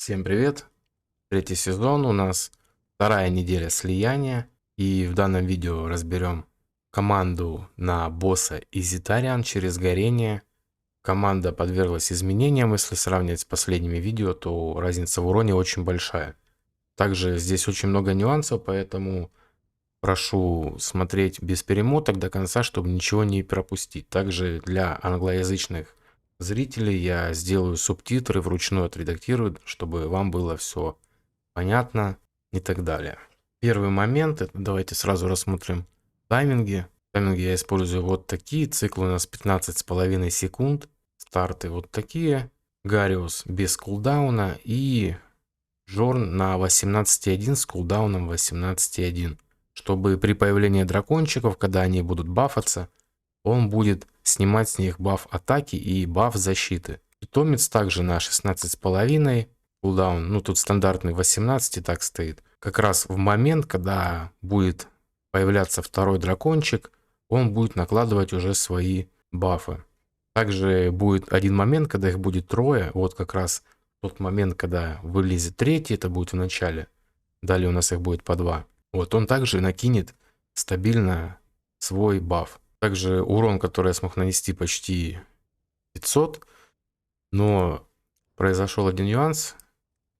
Всем привет! Третий сезон у нас, вторая неделя слияния. И в данном видео разберем команду на босса Изитариан через горение. Команда подверглась изменениям, если сравнивать с последними видео, то разница в уроне очень большая. Также здесь очень много нюансов, поэтому прошу смотреть без перемоток до конца, чтобы ничего не пропустить. Также для англоязычных зрителей я сделаю субтитры, вручную отредактирую, чтобы вам было все понятно и так далее. Первый момент, это давайте сразу рассмотрим тайминги. Тайминги я использую вот такие, цикл у нас 15,5 секунд, старты вот такие, Гариус без кулдауна и Жорн на 18,1 с кулдауном 18,1. Чтобы при появлении дракончиков, когда они будут бафаться, он будет снимать с них баф атаки и баф защиты. Питомец также на 16,5 кулдаун, ну тут стандартный 18 и так стоит. Как раз в момент, когда будет появляться второй дракончик, он будет накладывать уже свои бафы. Также будет один момент, когда их будет трое, вот как раз тот момент, когда вылезет третий, это будет в начале. Далее у нас их будет по два. Вот он также накинет стабильно свой баф. Также урон, который я смог нанести, почти 500. Но произошел один нюанс.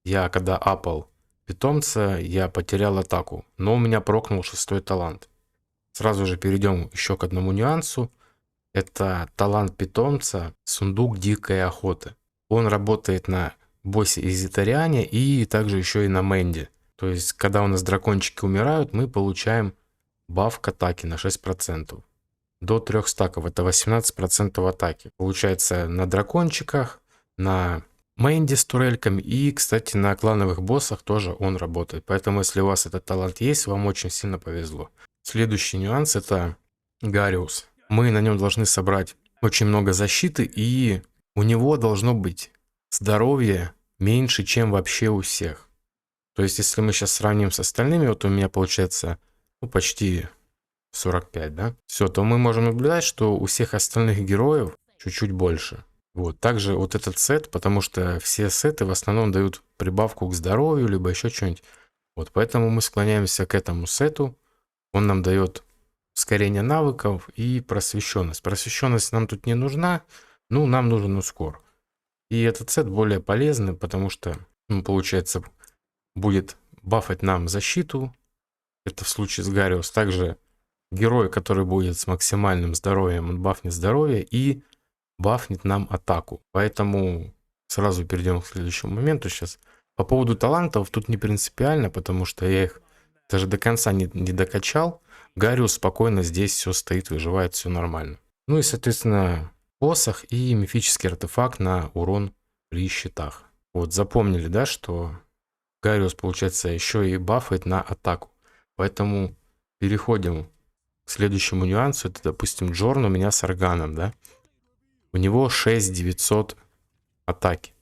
Я когда апал питомца, я потерял атаку. Но у меня прокнул 6-й талант. Сразу же перейдем еще к одному нюансу. Это талант питомца сундук дикой охоты. Он работает на боссе Изитариане и также еще и на Мэнди. То есть, когда у нас дракончики умирают, мы получаем баф к атаке на 6%. До 3 стаков, это 18% атаки. Получается на дракончиках, на Мэнди с турельками и, кстати, на клановых боссах тоже он работает. Поэтому, если у вас этот талант есть, вам очень сильно повезло. Следующий нюанс это Гариус. Мы на нем должны собрать очень много защиты, и у него должно быть здоровье меньше, чем вообще у всех. То есть, если мы сейчас сравним с остальными, вот у меня получается почти 45, да? Все, то мы можем наблюдать, что у всех остальных героев чуть-чуть больше. Вот, также вот этот сет, потому что все сеты в основном дают прибавку к здоровью, либо еще что-нибудь. Вот, поэтому мы склоняемся к этому сету. Он нам дает ускорение навыков и просвещенность. Просвещенность нам тут не нужна, ну, нам нужен ускор. И этот сет более полезный, потому что, получается, будет бафать нам защиту. Это в случае с Гариус. Также герой, который будет с максимальным здоровьем, он бафнет здоровье и бафнет нам атаку. Поэтому сразу перейдем к следующему моменту сейчас. По поводу талантов тут не принципиально, потому что я их даже до конца не докачал. Гариус спокойно здесь все стоит, выживает, все нормально. Ну и, соответственно, посох и мифический артефакт на урон при щитах. Вот запомнили, да, что Гариус, получается, еще и бафает на атаку. Поэтому переходим к следующему нюансу. Это, допустим, Джорн у меня с Арганом, да. У него 6900 атаки.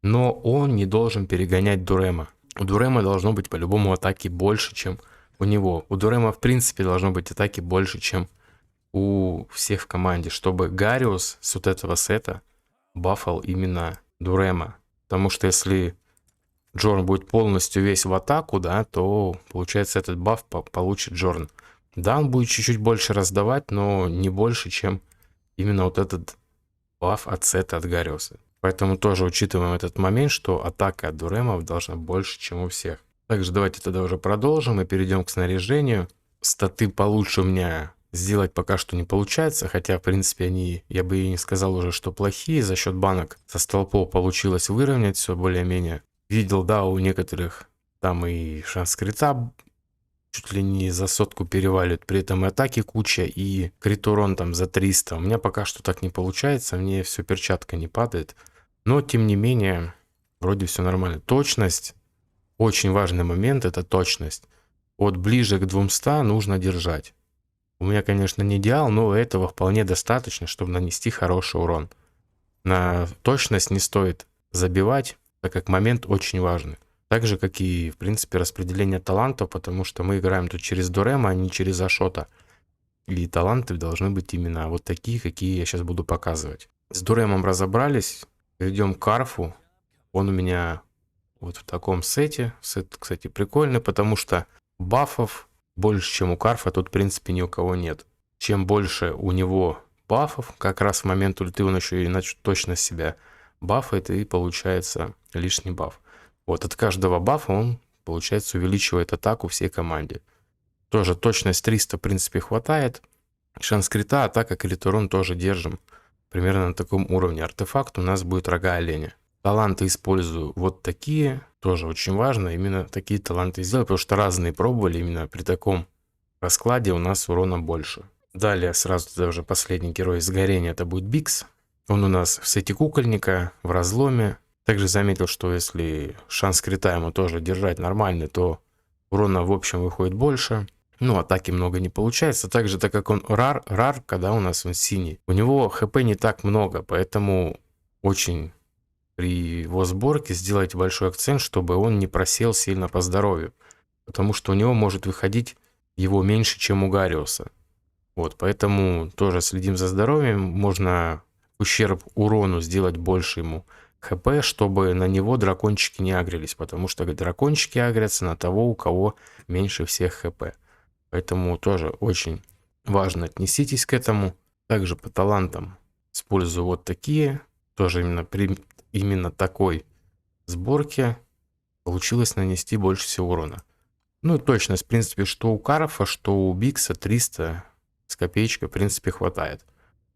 Но он не должен перегонять Дурема. У Дурема должно быть по-любому атаки больше, чем у него. У Дурема, в принципе, должно быть атаки больше, чем у всех в команде, чтобы Гариус с вот этого сета бафал именно Дурема. Потому что если Джорн будет полностью весь в атаку, да, то получается этот баф получит Джорн. Да, он будет чуть-чуть больше раздавать, но не больше, чем именно вот этот баф от сета от Гариуса. Поэтому тоже учитываем этот момент, что атака от Дуремов должна больше, чем у всех. Также давайте тогда уже продолжим и перейдем к снаряжению. Статы получше у меня сделать пока что не получается, хотя в принципе они, я бы и не сказал уже, что плохие. За счет банок со столпов получилось выровнять все более-менее. Видел, да, у некоторых там и шанс крита чуть ли не за 100 переваливают, при этом и атаки куча, и крит урон там за 300. У меня пока что так не получается, мне все перчатка не падает. Но, тем не менее, вроде все нормально. Точность, очень важный момент, это точность. От ближе к 200 нужно держать. У меня, конечно, не идеал, но этого вполне достаточно, чтобы нанести хороший урон. На точность не стоит забивать, так как момент очень важный. Так же, как и, в принципе, распределение талантов, потому что мы играем тут через Дурема, а не через Ашота. И таланты должны быть именно вот такие, какие я сейчас буду показывать. С Дуремом разобрались. Перейдем к Карфу. Он у меня вот в таком сете. Сет, кстати, прикольный, потому что бафов больше, чем у Карфа, тут, в принципе, ни у кого нет. Чем больше у него бафов, как раз в момент ульты он еще и точно себя бафает, и получается лишний баф. Вот от каждого бафа он, получается, увеличивает атаку всей команде. Тоже точность 300, в принципе, хватает. Шанс крита, атака, крит урон тоже держим. Примерно на таком уровне. Артефакт у нас будет рога оленя. Таланты использую вот такие. Тоже очень важно именно такие таланты сделать, потому что разные пробовали. Именно при таком раскладе у нас урона больше. Далее сразу туда уже последний герой из горения. Это будет Бикс. Он у нас в сете кукольника, в разломе. Также заметил, что если шанс крита ему тоже держать нормальный, то урона в общем выходит больше. Ну, атаки много не получается. Также, так как он рар, когда у нас он синий, у него хп не так много, поэтому очень при его сборке сделать большой акцент, чтобы он не просел сильно по здоровью. Потому что у него может выходить его меньше, чем у Гариуса. Вот, поэтому тоже следим за здоровьем. Можно ущерб урону сделать больше ему хп, чтобы на него дракончики не агрились. Потому что дракончики агрятся на того, у кого меньше всех хп. Поэтому тоже очень важно отнеситесь к этому. Также по талантам использую вот такие. Тоже именно при именно такой сборке получилось нанести больше всего урона. Ну и точность, в принципе, что у Карфа, что у Бикса 300 с копеечкой, в принципе, хватает.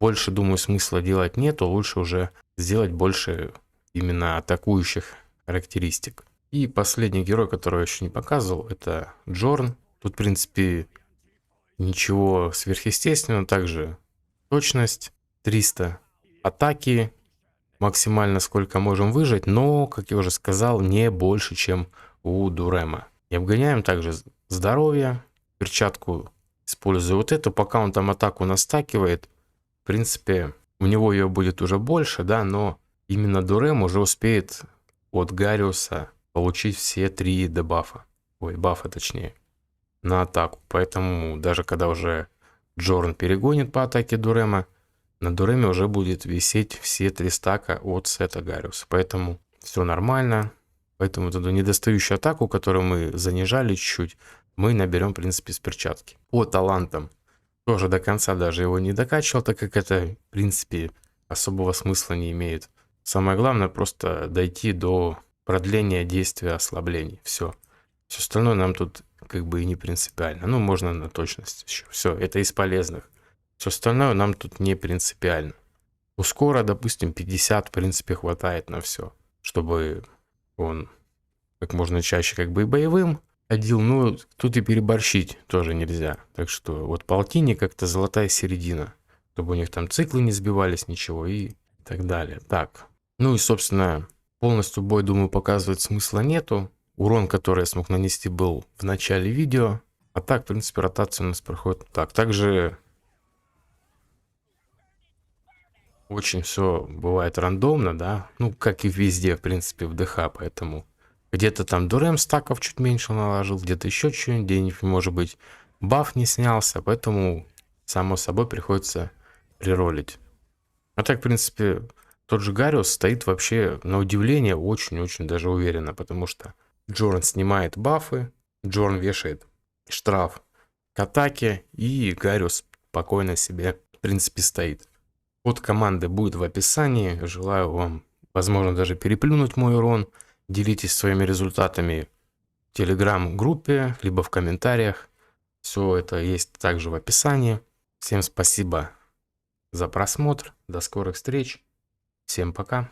Больше, думаю, смысла делать нету. Лучше уже сделать больше именно атакующих характеристик. И последний герой, которого я еще не показывал, это Джорн. Тут, в принципе, ничего сверхъестественного. Также точность 300, атаки максимально сколько можем выжать, но, как я уже сказал, не больше, чем у Дурема. И обгоняем также здоровье. Перчатку использую вот эту, пока он там атаку настакивает. В принципе, у него ее будет уже больше, да, но именно Дурем уже успеет от Гариуса получить все 3 дебафа. Ой, бафа точнее. На атаку. Поэтому даже когда уже Джорн перегонит по атаке Дурема, на Дуреме уже будет висеть все 3 стака от сета Гариуса. Поэтому все нормально. Поэтому эту недостающую атаку, которую мы занижали чуть-чуть, мы наберем, в принципе, с перчатки. По талантам тоже до конца даже его не докачивал, так как это, в принципе, особого смысла не имеет. Самое главное просто дойти до продления действия ослаблений. Все. Все остальное нам тут как бы и не принципиально. Ну, можно на точность еще. Все, это из полезных. Все остальное нам тут не принципиально. У Скора, допустим, 50, в принципе, хватает на все. Чтобы он как можно чаще как бы и боевым ходил. Ну, тут и переборщить тоже нельзя. Так что вот полтинник как-то золотая середина. Чтобы у них там циклы не сбивались, ничего и так далее. Так. Ну и, собственно, полностью бой, думаю, показывать смысла нету. Урон, который я смог нанести, был в начале видео. А так, в принципе, ротация у нас проходит так. Также очень все бывает рандомно, да. Ну, как и везде, в принципе, в ДХ. Поэтому где-то там Дурем стаков чуть меньше наложил, где-то еще что-нибудь, где-нибудь, может быть, баф не снялся. Поэтому, само собой, приходится приролить. А так, в принципе, тот же Гариус стоит вообще, на удивление, очень-очень даже уверенно. Потому что Джорн снимает бафы, Джорн вешает штраф к атаке, и Гариус спокойно себе, в принципе, стоит. Код команды будет в описании. Желаю вам, возможно, даже переплюнуть мой урон. Делитесь своими результатами в телеграм-группе, либо в комментариях. Все это есть также в описании. Всем спасибо за просмотр. До скорых встреч. Всем пока.